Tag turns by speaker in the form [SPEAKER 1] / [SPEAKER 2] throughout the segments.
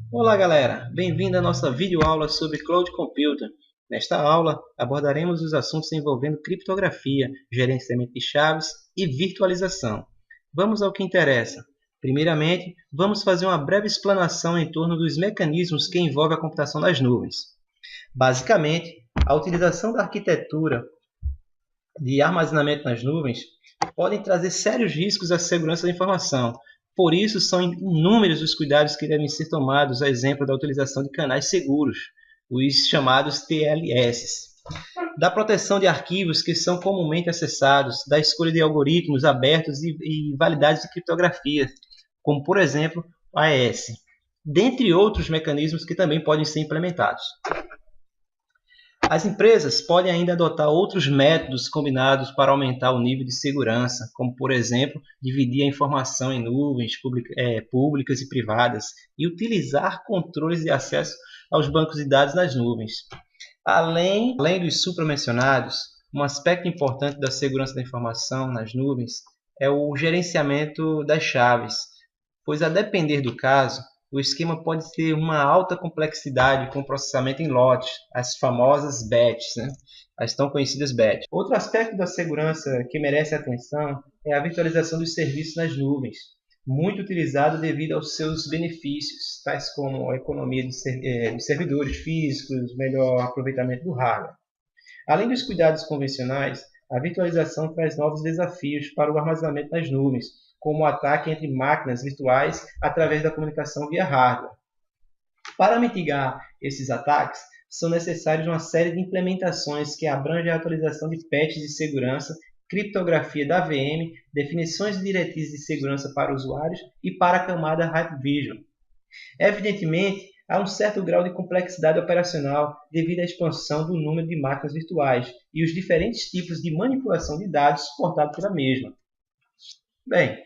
[SPEAKER 1] Olá galera, bem-vindo à nossa videoaula sobre Cloud Computing. Nesta aula abordaremos os assuntos envolvendo criptografia, gerenciamento de chaves e virtualização. Vamos ao que interessa. Primeiramente, vamos fazer uma breve explanação em torno dos mecanismos que envolvem a computação nas nuvens. Basicamente, a utilização da arquitetura de armazenamento nas nuvens podem trazer sérios riscos à segurança da informação. Por isso, são inúmeros os cuidados que devem ser tomados, a exemplo da utilização de canais seguros, os chamados TLS, da proteção de arquivos que são comumente acessados, da escolha de algoritmos abertos e validades de criptografia, como, por exemplo, o AES, dentre outros mecanismos que também podem ser implementados. As empresas podem ainda adotar outros métodos combinados para aumentar o nível de segurança, como, por exemplo, dividir a informação em nuvens públicas e privadas e utilizar controles de acesso aos bancos de dados nas nuvens. Além dos supramencionados, um aspecto importante da segurança da informação nas nuvens é o gerenciamento das chaves, pois, a depender do caso, o esquema pode ter uma alta complexidade com processamento em lotes, as famosas batches, as tão conhecidas batches. Outro aspecto da segurança que merece atenção é a virtualização dos serviços nas nuvens, muito utilizado devido aos seus benefícios, tais como a economia de servidores físicos, melhor aproveitamento do hardware. Além dos cuidados convencionais, a virtualização traz novos desafios para o armazenamento nas nuvens, como o ataque entre máquinas virtuais através da comunicação via hardware. Para mitigar esses ataques, são necessárias uma série de implementações que abrangem a atualização de patches de segurança, criptografia da VM, definições de diretrizes de segurança para usuários e para a camada Hypervisor. Evidentemente, há um certo grau de complexidade operacional devido à expansão do número de máquinas virtuais e os diferentes tipos de manipulação de dados suportados pela mesma. Bem,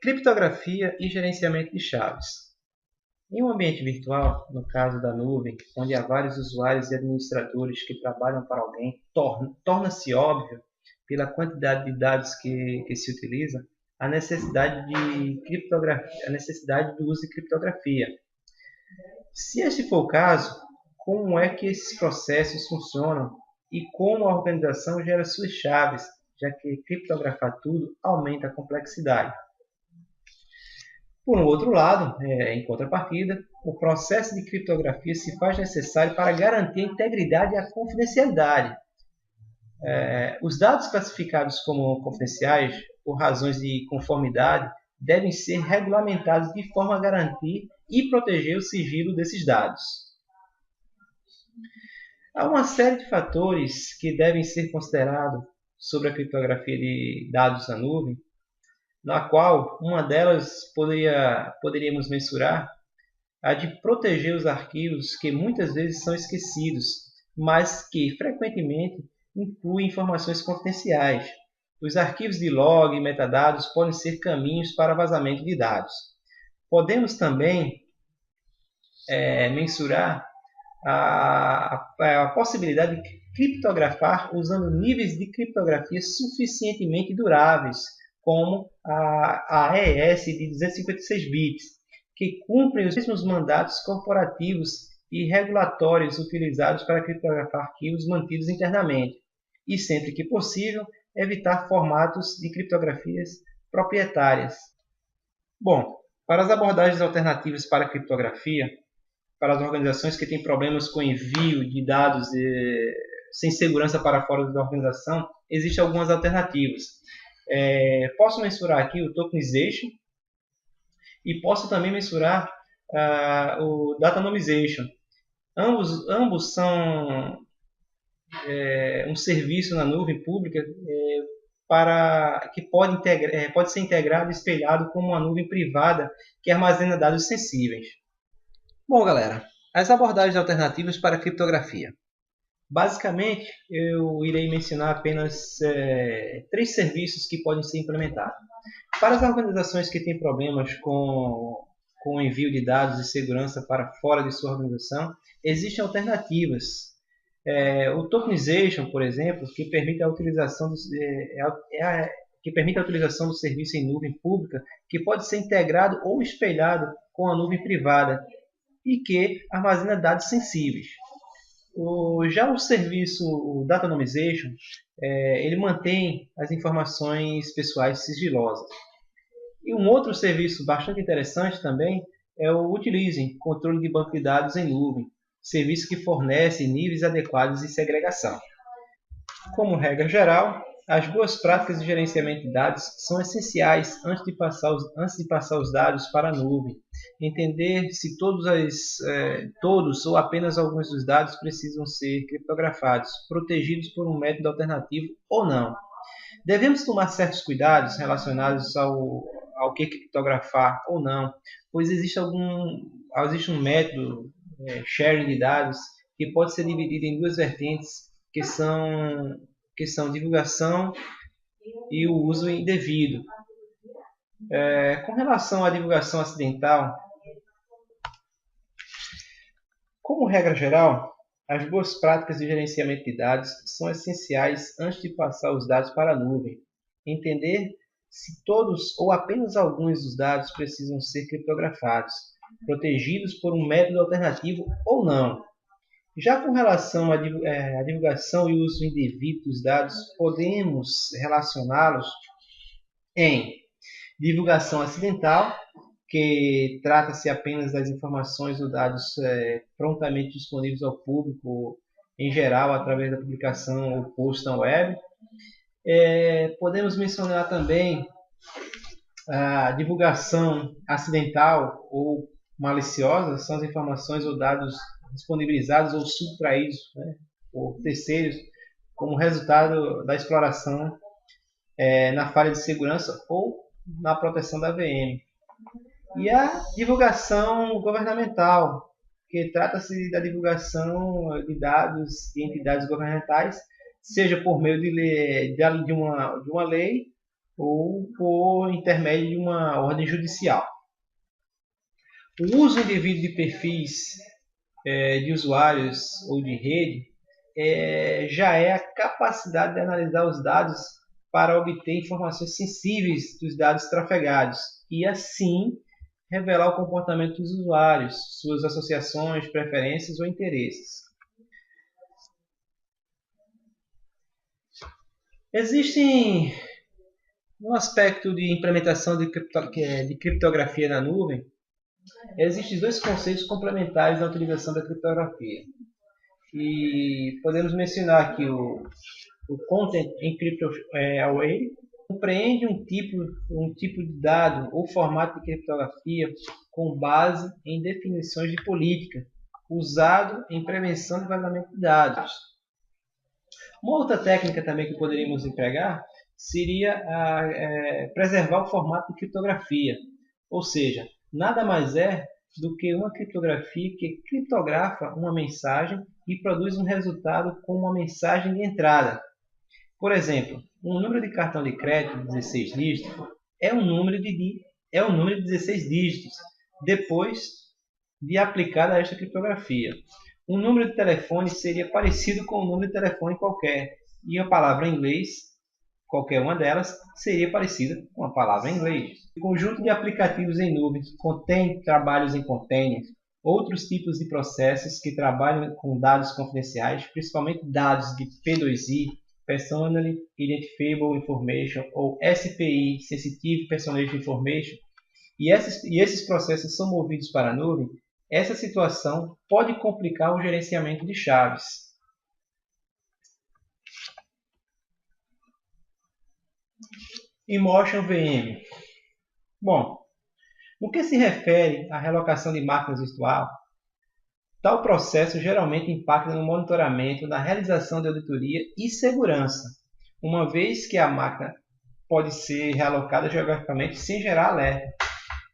[SPEAKER 1] criptografia e gerenciamento de chaves. Em um ambiente virtual, no caso da nuvem, onde há vários usuários e administradores que trabalham para alguém, torna-se óbvio, pela quantidade de dados que se utiliza, a necessidade do uso de criptografia. Se este for o caso, como é que esses processos funcionam e como a organização gera suas chaves, já que criptografar tudo aumenta a complexidade. Por um outro lado, em contrapartida, o processo de criptografia se faz necessário para garantir a integridade e a confidencialidade. Os dados classificados como confidenciais, por razões de conformidade, devem ser regulamentados de forma a garantir e proteger o sigilo desses dados. Há uma série de fatores que devem ser considerados sobre a criptografia de dados na nuvem, na qual uma delas poderíamos mensurar a de proteger os arquivos que muitas vezes são esquecidos, mas que frequentemente incluem informações confidenciais. Os arquivos de log e metadados podem ser caminhos para vazamento de dados. Podemos também mensurar a possibilidade de criptografar usando níveis de criptografia suficientemente duráveis, como a AES de 256 bits, que cumprem os mesmos mandatos corporativos e regulatórios utilizados para criptografar arquivos mantidos internamente, e, sempre que possível, evitar formatos de criptografias proprietárias. Bom, para as abordagens alternativas para a criptografia, para as organizações que têm problemas com envio de dados sem segurança para fora da organização, existem algumas alternativas. Posso mensurar aqui o tokenization e posso também mensurar o datanomization. Ambos são um serviço na nuvem pública que pode ser integrado e espelhado com uma nuvem privada que armazena dados sensíveis. Bom, galera, as abordagens alternativas para a criptografia. Basicamente, eu irei mencionar apenas 3 serviços que podem ser implementados. Para as organizações que têm problemas com o envio de dados e segurança para fora de sua organização, existem alternativas. O tokenization, por exemplo, que permite a utilização do serviço em nuvem pública, que pode ser integrado ou espelhado com a nuvem privada e que armazena dados sensíveis. Já o serviço o Data Anonymization, ele mantém as informações pessoais sigilosas. E um outro serviço bastante interessante também é o Utilize, controle de banco de dados em nuvem, serviço que fornece níveis adequados de segregação. Como regra geral, as boas práticas de gerenciamento de dados são essenciais antes de passar os dados para a nuvem. Entender se todos ou apenas alguns dos dados precisam ser criptografados, protegidos por um método alternativo ou não. Devemos tomar certos cuidados relacionados ao que criptografar ou não, pois existe um método sharing de dados que pode ser dividido em duas vertentes, que são divulgação e o uso indevido. Com relação à divulgação acidental, como regra geral, as boas práticas de gerenciamento de dados são essenciais antes de passar os dados para a nuvem. Entender se todos ou apenas alguns dos dados precisam ser criptografados, protegidos por um método alternativo ou não. Já com relação à divulgação e uso indevido dos dados, podemos relacioná-los em divulgação acidental, que trata-se apenas das informações ou dados prontamente disponíveis ao público, em geral, através da publicação ou post na web. Podemos mencionar também a divulgação acidental ou maliciosa, são as informações ou dados disponibilizados ou subtraídos por terceiros como resultado da exploração na falha de segurança ou na proteção da VM. E a divulgação governamental, que trata-se da divulgação de dados de entidades governamentais, seja por meio de uma lei ou por intermédio de uma ordem judicial. O uso indevido de perfis de usuários ou de rede já é a capacidade de analisar os dados para obter informações sensíveis dos dados trafegados e, assim, revelar o comportamento dos usuários, suas associações, preferências ou interesses. Existem, no aspecto de implementação de criptografia na nuvem, existem dois conceitos complementares na utilização da criptografia. E podemos mencionar aqui o Content Encrypted Array, compreende um tipo de dado ou formato de criptografia com base em definições de política, usado em prevenção de vazamento de dados. Uma outra técnica também que poderíamos empregar seria preservar o formato de criptografia, ou seja, nada mais é do que uma criptografia que criptografa uma mensagem e produz um resultado com uma mensagem de entrada. Por exemplo, um número de cartão de crédito de 16 dígitos é um número de 16 dígitos, depois de aplicada esta criptografia. Um número de telefone seria parecido com um número de telefone qualquer, e a palavra em inglês, qualquer uma delas, seria parecida com a palavra em inglês. O conjunto de aplicativos em nuvens contém trabalhos em containers, outros tipos de processos que trabalham com dados confidenciais, principalmente dados de P2I, Personally Identifiable Information, ou SPI, Sensitive Personal Information, e esses processos são movidos para a nuvem. Essa situação pode complicar o gerenciamento de chaves. Emotion VM. Bom, no que se refere à relocação de máquinas virtual, tal processo geralmente impacta no monitoramento da realização de auditoria e segurança, uma vez que a máquina pode ser realocada geograficamente sem gerar alerta.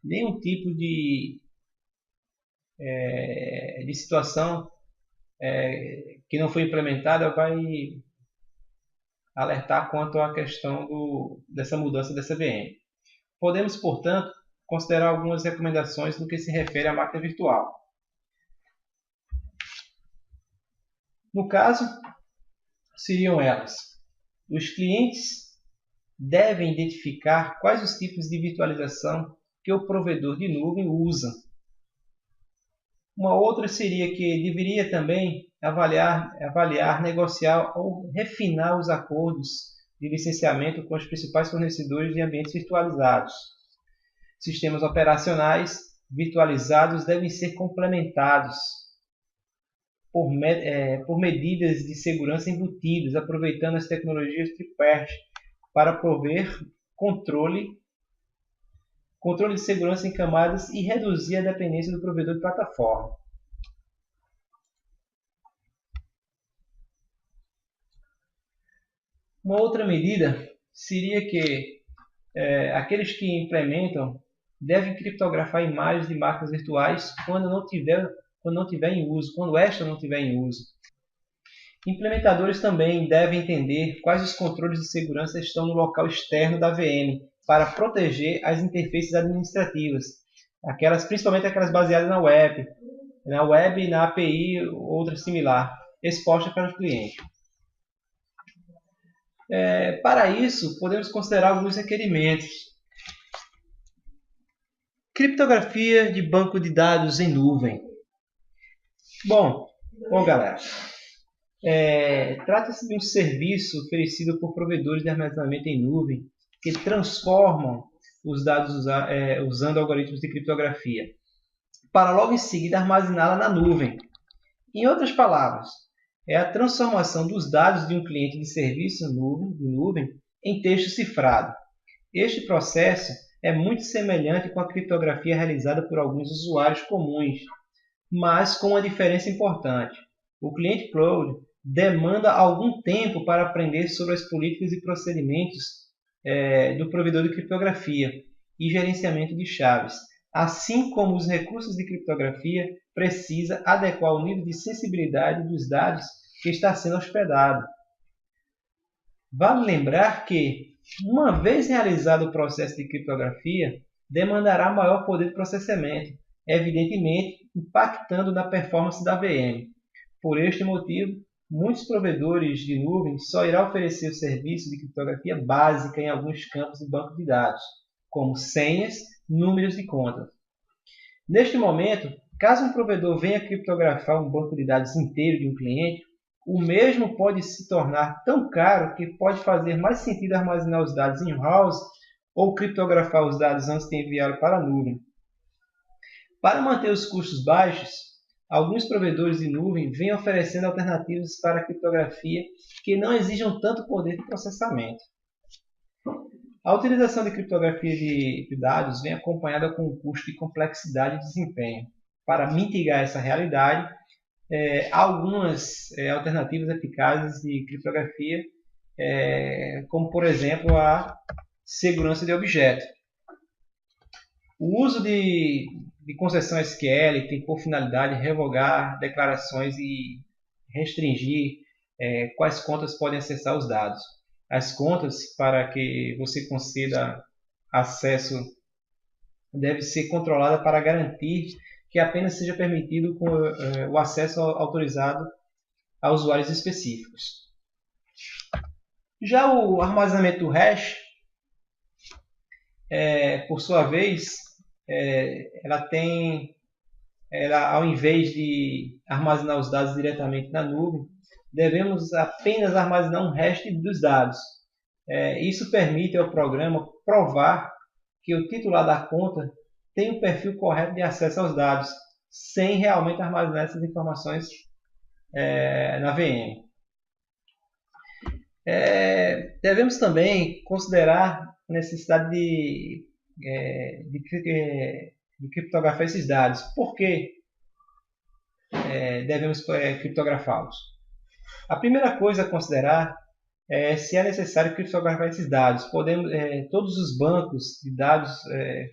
[SPEAKER 1] Nenhum tipo de situação que não foi implementada vai alertar quanto à questão dessa mudança dessa VM. Podemos, portanto, considerar algumas recomendações no que se refere à máquina virtual. No caso, seriam elas: os clientes devem identificar quais os tipos de virtualização que o provedor de nuvem usa Uma outra seria que deveria também avaliar, negociar ou refinar os acordos de licenciamento com os principais fornecedores de ambientes virtualizados. Sistemas operacionais virtualizados devem ser complementados por medidas de segurança embutidas, aproveitando as tecnologias tripwire para prover controle de segurança em camadas e reduzir a dependência do provedor de plataforma. Uma outra medida seria que aqueles que implementam devem criptografar imagens de máquinas virtuais quando esta não estiver em uso. Implementadores também devem entender quais os controles de segurança estão no local externo da VM para proteger as interfaces administrativas, principalmente aquelas baseadas na web, na API ou outra similar, exposta para o cliente. Para isso, podemos considerar alguns requerimentos. Criptografia de banco de dados em nuvem. Bom galera, trata-se de um serviço oferecido por provedores de armazenamento em nuvem que transformam os dados usando algoritmos de criptografia para logo em seguida armazená-la na nuvem. Em outras palavras, é a transformação dos dados de um cliente de serviço de nuvem em texto cifrado. Este processo é muito semelhante com a criptografia realizada por alguns usuários comuns, mas com uma diferença importante. O cliente cloud demanda algum tempo para aprender sobre as políticas e procedimentos do provedor de criptografia e gerenciamento de chaves, assim como os recursos de criptografia precisa adequar o nível de sensibilidade dos dados que está sendo hospedado. Vale lembrar que, uma vez realizado o processo de criptografia, demandará maior poder de processamento, evidentemente impactando na performance da VM. Por este motivo, muitos provedores de nuvem só irão oferecer o serviço de criptografia básica em alguns campos de banco de dados, como senhas, números de contas. Neste momento, caso um provedor venha criptografar um banco de dados inteiro de um cliente, o mesmo pode se tornar tão caro que pode fazer mais sentido armazenar os dados in-house ou criptografar os dados antes de enviá-los para a nuvem. Para manter os custos baixos, alguns provedores de nuvem vêm oferecendo alternativas para a criptografia que não exijam tanto poder de processamento. A utilização de criptografia de dados vem acompanhada com um custo de complexidade e desempenho. Para mitigar essa realidade, algumas alternativas eficazes de criptografia, como por exemplo a segurança de objeto. O uso de concessão SQL tem por finalidade revogar declarações e restringir quais contas podem acessar os dados. As contas, para que você conceda acesso, deve ser controlada para garantir que apenas seja permitido o acesso autorizado a usuários específicos. Já o armazenamento do hash, por sua vez, ela, ao invés de armazenar os dados diretamente na nuvem, devemos apenas armazenar um hash dos dados. Isso permite ao programa provar que o titular da conta tem o perfil correto de acesso aos dados, sem realmente armazenar essas informações na VM. Devemos também considerar a necessidade de criptografar esses dados. Por que devemos criptografá-los? A primeira coisa a considerar é se é necessário criptografar esses dados. Todos os bancos de dados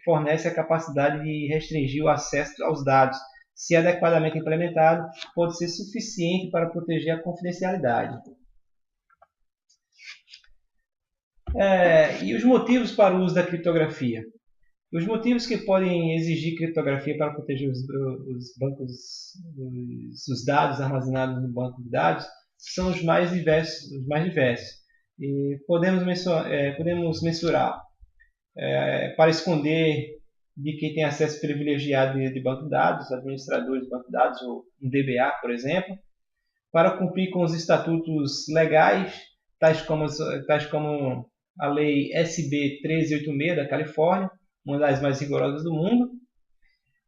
[SPEAKER 1] fornecem a capacidade de restringir o acesso aos dados. Se adequadamente implementado, pode ser suficiente para proteger a confidencialidade. E os motivos para o uso da criptografia? Os motivos que podem exigir criptografia para proteger os dados armazenados no banco de dados são os mais diversos. E podemos mensurar para esconder de quem tem acesso privilegiado de banco de dados, administradores de banco de dados, ou um DBA, por exemplo, para cumprir com os estatutos legais, tais como a Lei SB 1386 da Califórnia, uma das mais rigorosas do mundo,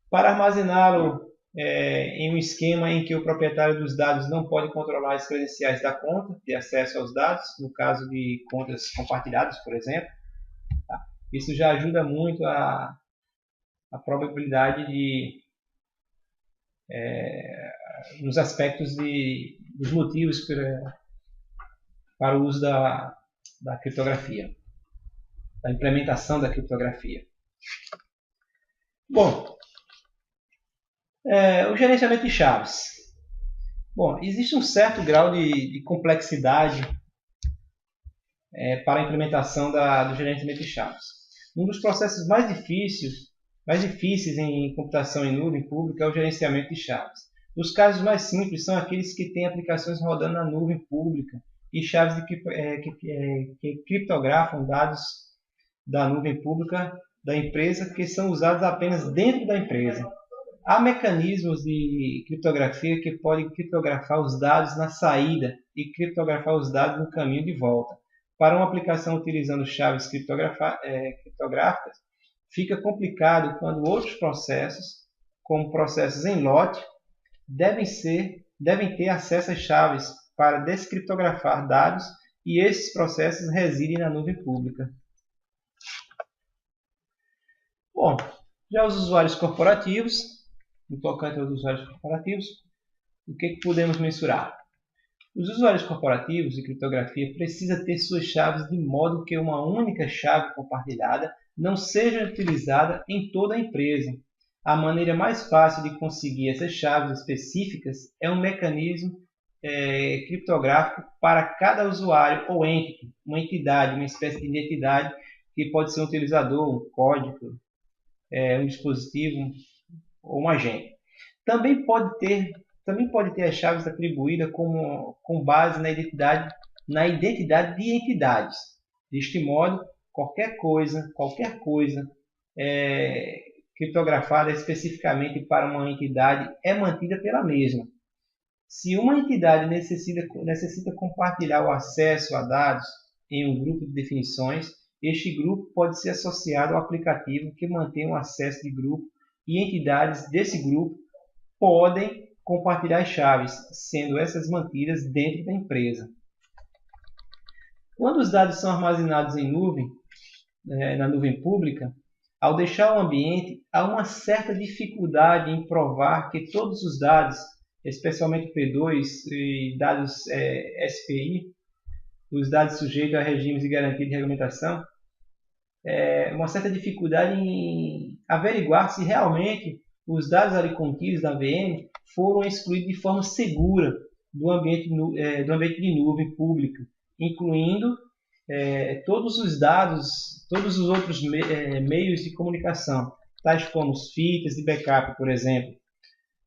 [SPEAKER 1] para armazená-lo em um esquema em que o proprietário dos dados não pode controlar as credenciais da conta de acesso aos dados, no caso de contas compartilhadas, por exemplo. Tá? Isso já ajuda muito a probabilidade nos aspectos dos motivos para o uso da criptografia, da implementação da criptografia. Bom, o gerenciamento de chaves. Bom, existe um certo grau de complexidade para a implementação do gerenciamento de chaves. Um dos processos mais difíceis em computação em nuvem pública é o gerenciamento de chaves. Os casos mais simples são aqueles que têm aplicações rodando na nuvem pública e chaves que criptografam dados da nuvem pública da empresa que são usados apenas dentro da empresa. Há mecanismos de criptografia que podem criptografar os dados na saída e criptografar os dados no caminho de volta. Para uma aplicação utilizando chaves criptográficas, fica complicado quando outros processos, como processos em lote, devem ter acesso às chaves para descriptografar dados e esses processos residem na nuvem pública. Bom, já os usuários corporativos, no tocante aos usuários corporativos, o que podemos mensurar? Os usuários corporativos de criptografia precisam ter suas chaves de modo que uma única chave compartilhada não seja utilizada em toda a empresa. A maneira mais fácil de conseguir essas chaves específicas é um mecanismo criptográfico para cada usuário ou entity, uma entidade, uma espécie de identidade que pode ser um utilizador, um código, um dispositivo ou um agente. Também pode ter as chaves atribuídas com base na identidade de entidades. Deste modo, qualquer coisa criptografada especificamente para uma entidade é mantida pela mesma. Se uma entidade necessita compartilhar o acesso a dados em um grupo de definições, este grupo pode ser associado ao aplicativo que mantém o acesso de grupo e entidades desse grupo podem compartilhar as chaves, sendo essas mantidas dentro da empresa. Quando os dados são armazenados em nuvem, na nuvem pública, ao deixar o ambiente, há uma certa dificuldade em provar que todos os dados, especialmente P2 e dados SPI, os dados sujeitos a regimes de garantia de regulamentação, uma certa dificuldade em averiguar se realmente os dados ali contidos na VM foram excluídos de forma segura do ambiente de nuvem pública, incluindo todos os dados, todos os outros meios de comunicação, tais como os fitas de backup, por exemplo.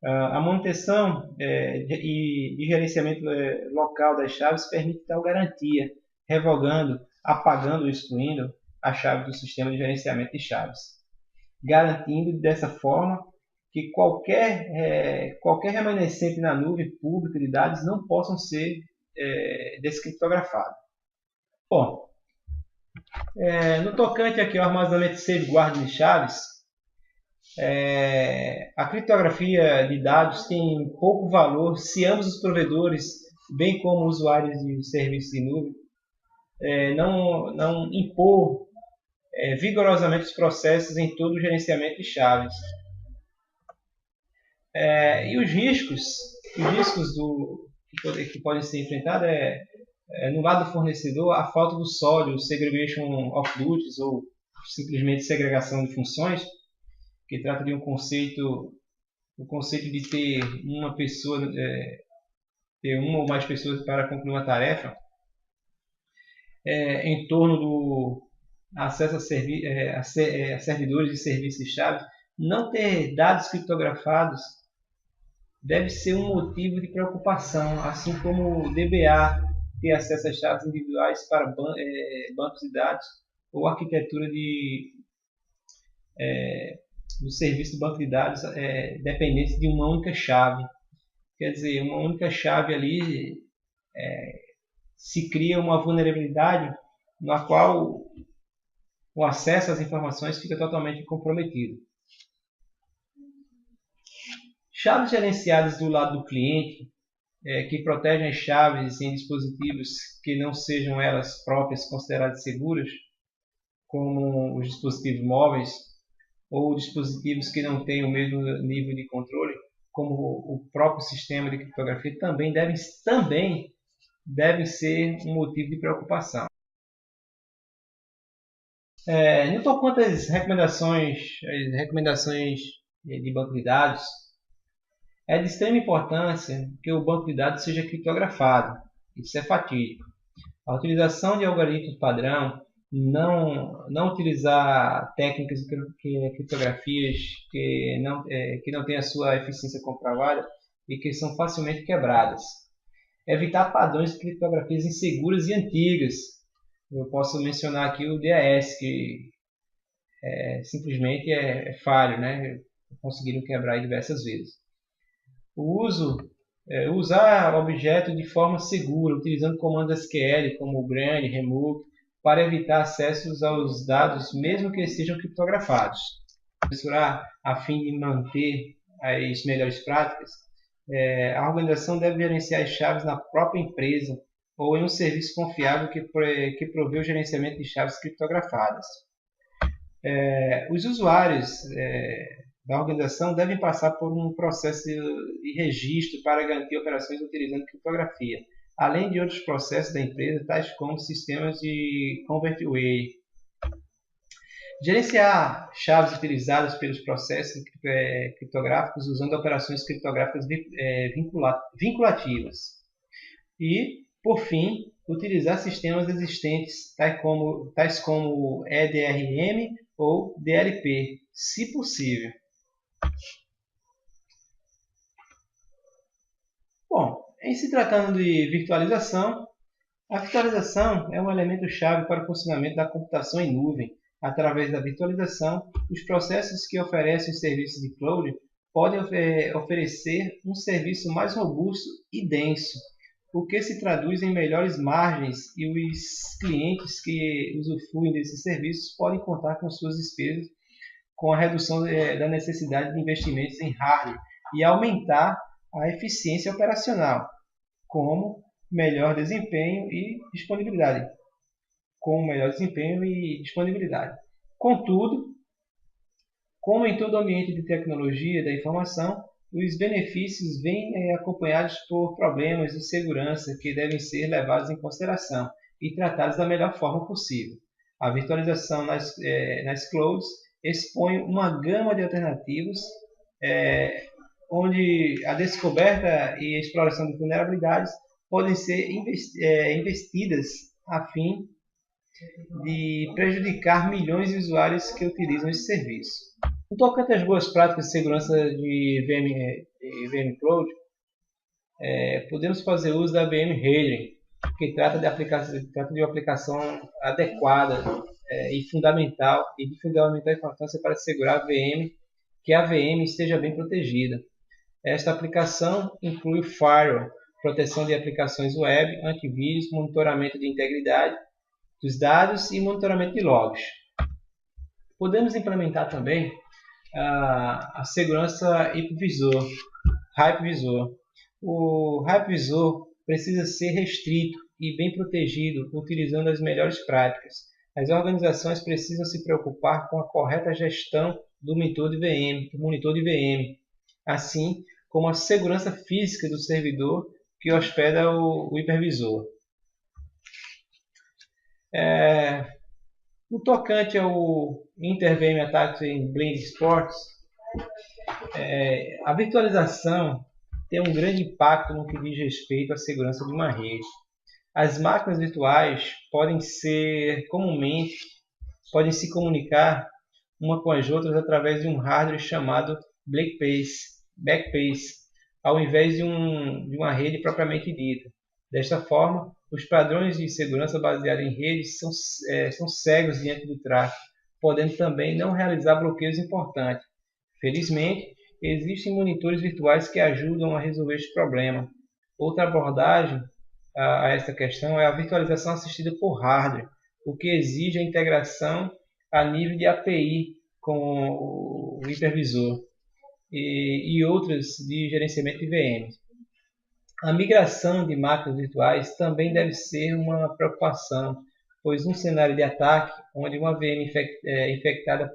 [SPEAKER 1] A manutenção e gerenciamento local das chaves permite tal garantia, revogando, apagando ou excluindo a chave do sistema de gerenciamento de chaves, garantindo dessa forma que qualquer remanescente na nuvem pública de dados não possam ser descriptografados. Bom, no tocante aqui ao armazenamento de safeguard de chaves, a criptografia de dados tem pouco valor se ambos os provedores, bem como usuários de serviços de nuvem, não impor vigorosamente os processos em todo o gerenciamento de chaves. E os riscos que podem ser enfrentados no lado do fornecedor, a falta do SOD, o Segregation of Duties, ou simplesmente segregação de funções, que trata de um conceito de ter uma pessoa, ter uma ou mais pessoas para concluir uma tarefa, em torno do acesso a servidores de serviços de chave. Não ter dados criptografados deve ser um motivo de preocupação, assim como o DBA ter acesso às chaves individuais para bancos de dados ou arquitetura do serviço do banco de dados dependentes de uma única chave. Quer dizer, uma única chave ali se cria uma vulnerabilidade na qual o acesso às informações fica totalmente comprometido. Chaves gerenciadas do lado do cliente, que protegem as chaves em dispositivos que não sejam elas próprias consideradas seguras, como os dispositivos móveis ou dispositivos que não têm o mesmo nível de controle, como o próprio sistema de criptografia, também devem ser um motivo de preocupação. No tocante às recomendações de banco de dados, é de extrema importância que o banco de dados seja criptografado. Isso é fatídico. A utilização de algoritmos padrão, não utilizar técnicas de criptografias que não têm a sua eficiência comprovada e que são facilmente quebradas. Evitar padrões de criptografias inseguras e antigas. Eu posso mencionar aqui o DAS, que simplesmente é falho, né? Conseguiram quebrar diversas vezes. Usar objetos de forma segura, utilizando comandos SQL como grant, remove, para evitar acessos aos dados, mesmo que sejam criptografados. A fim de manter as melhores práticas, a organização deve gerenciar as chaves na própria empresa ou em um serviço confiável que provê o gerenciamento de chaves criptografadas. Os usuários da organização devem passar por um processo de registro para garantir operações utilizando criptografia, além de outros processos da empresa, tais como sistemas de ConvertWay. Gerenciar chaves utilizadas pelos processos criptográficos usando operações criptográficas vinculativas. E, por fim, utilizar sistemas existentes, tais como EDRM ou DLP, se possível. Bom, em se tratando de virtualização, a virtualização é um elemento-chave para o funcionamento da computação em nuvem. Através da virtualização, os processos que oferecem os serviços de cloud podem oferecer um serviço mais robusto e denso, o que se traduz em melhores margens, e os clientes que usufruem desses serviços podem contar com suas despesas, com a redução da necessidade de investimentos em hardware e aumentar a eficiência operacional, como melhor desempenho e disponibilidade. Contudo, como em todo ambiente de tecnologia da informação, os benefícios vêm acompanhados por problemas de segurança que devem ser levados em consideração e tratados da melhor forma possível. A virtualização nas clouds expõe uma gama de alternativas, onde a descoberta e a exploração de vulnerabilidades podem ser investidas a fim de prejudicar milhões de usuários que utilizam esse serviço. No tocante às boas práticas de segurança de VM Cloud, podemos fazer uso da VM Hailing, que trata de uma aplicação adequada e de fundamental importância para assegurar que a VM esteja bem protegida. Esta aplicação inclui firewall, proteção de aplicações web, antivírus, monitoramento de integridade dos dados e monitoramento de logs. Podemos implementar também a segurança hypervisor. O hypervisor precisa ser restrito e bem protegido, utilizando as melhores práticas. As organizações precisam se preocupar com a correta gestão do monitor de VM, assim como a segurança física do servidor que hospeda o hipervisor. No tocante ao Inter-VM Attacks em Blind Sports, a virtualização tem um grande impacto no que diz respeito à segurança de uma rede. As máquinas virtuais podem se comunicar uma com as outras através de um hardware chamado backpace, ao invés de uma rede propriamente dita. Desta forma, os padrões de segurança baseados em redes são cegos diante do tráfego, podendo também não realizar bloqueios importantes. Felizmente, existem monitores virtuais que ajudam a resolver este problema. Outra abordagem a esta questão é a virtualização assistida por hardware, o que exige a integração a nível de API com o hipervisor e outras de gerenciamento de VMs. A migração de máquinas virtuais também deve ser uma preocupação, pois um cenário de ataque, onde uma VM infectada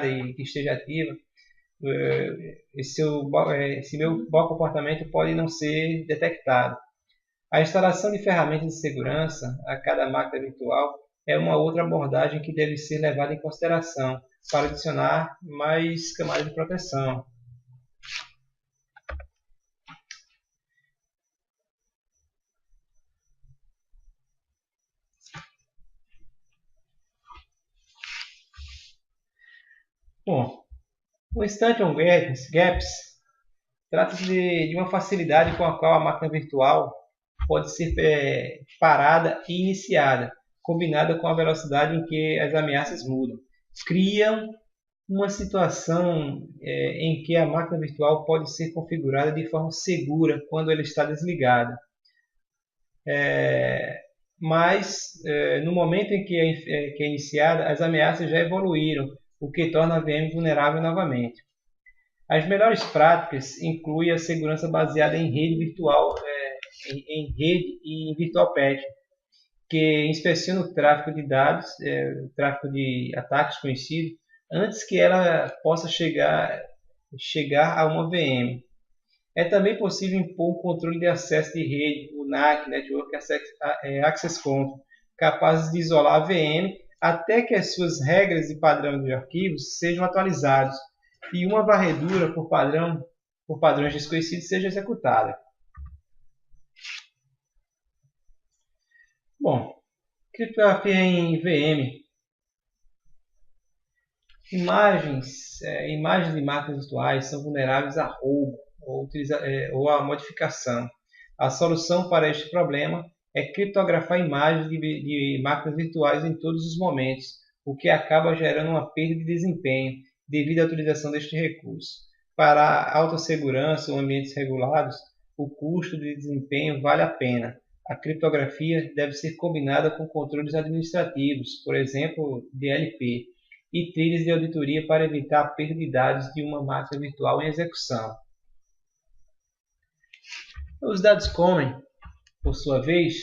[SPEAKER 1] e que esteja ativa, esse meu mau comportamento pode não ser detectado. A instalação de ferramentas de segurança a cada máquina virtual é uma outra abordagem que deve ser levada em consideração para adicionar mais camadas de proteção. Bom, o Instantion Gaps trata-se de uma facilidade com a qual a máquina virtual pode ser parada e iniciada, combinada com a velocidade em que as ameaças mudam. Criam uma situação em que a máquina virtual pode ser configurada de forma segura quando ela está desligada. Mas no momento em que é iniciada, as ameaças já evoluíram, o que torna a VM vulnerável novamente. As melhores práticas incluem a segurança baseada em rede virtual, em rede e em virtual patch, que inspeciona o tráfego de dados, o tráfego de ataques conhecido, antes que ela possa chegar a uma VM. É também possível impor um controle de acesso de rede, o NAC, Network Access Control, capaz de isolar a VM até que as suas regras e padrão de arquivos sejam atualizados e uma varredura por padrões desconhecidos seja executada. Bom, criptografia em VM. Imagens de máquinas virtuais são vulneráveis a roubo ou a modificação. A solução para este problema é criptografar imagens de máquinas virtuais em todos os momentos, o que acaba gerando uma perda de desempenho devido à utilização deste recurso. Para alta segurança ou ambientes regulados, o custo de desempenho vale a pena. A criptografia deve ser combinada com controles administrativos, por exemplo, DLP, e trilhas de auditoria para evitar a perda de dados de uma máquina virtual em execução. Os dados comem, por sua vez,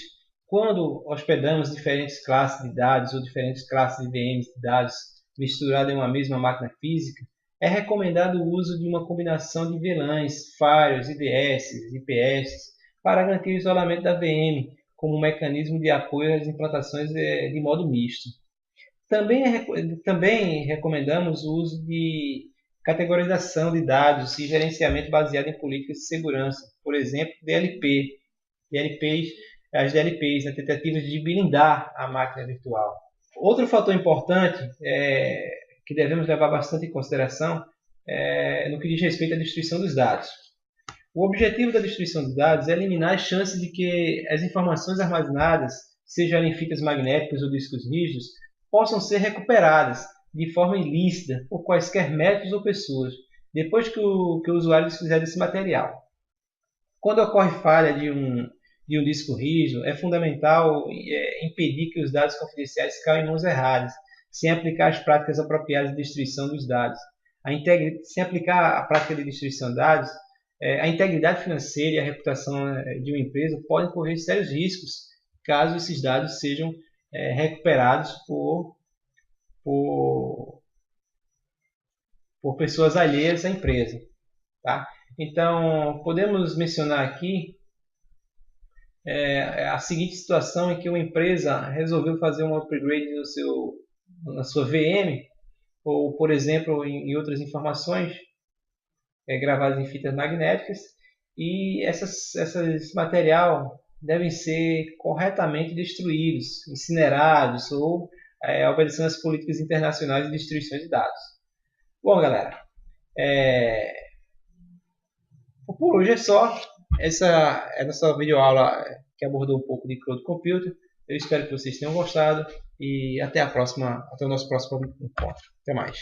[SPEAKER 1] quando hospedamos diferentes classes de dados ou diferentes classes de VMs de dados misturadas em uma mesma máquina física, é recomendado o uso de uma combinação de VLANs, firewalls, IDS, IPS, para garantir o isolamento da VM como um mecanismo de apoio às implantações de modo misto. Também recomendamos o uso de categorização de dados e gerenciamento baseado em políticas de segurança, por exemplo, as DLPs, na tentativa de blindar a máquina virtual. Outro fator importante que devemos levar bastante em consideração no que diz respeito à destruição dos dados. O objetivo da destruição dos dados é eliminar as chances de que as informações armazenadas, sejam em fitas magnéticas ou discos rígidos, possam ser recuperadas de forma ilícita por quaisquer métodos ou pessoas, depois que o usuário desfizer desse material. Quando ocorre falha de um disco rígido, é fundamental impedir que os dados confidenciais caiam em mãos erradas, sem aplicar as práticas apropriadas de destruição dos dados. Sem aplicar a prática de destruição de dados, a integridade financeira e a reputação de uma empresa podem correr sérios riscos caso esses dados sejam recuperados por pessoas alheias à empresa. Tá? Então, podemos mencionar aqui a seguinte situação em que uma empresa resolveu fazer um upgrade na sua VM, ou, por exemplo, em outras informações gravadas em fitas magnéticas, e esses material devem ser corretamente destruídos, incinerados ou obedecendo às políticas internacionais de destruição de dados. Bom, galera, por hoje é só. Essa é a nossa videoaula que abordou um pouco de Cloud Computing. Eu espero que vocês tenham gostado e até o nosso próximo encontro. Até mais.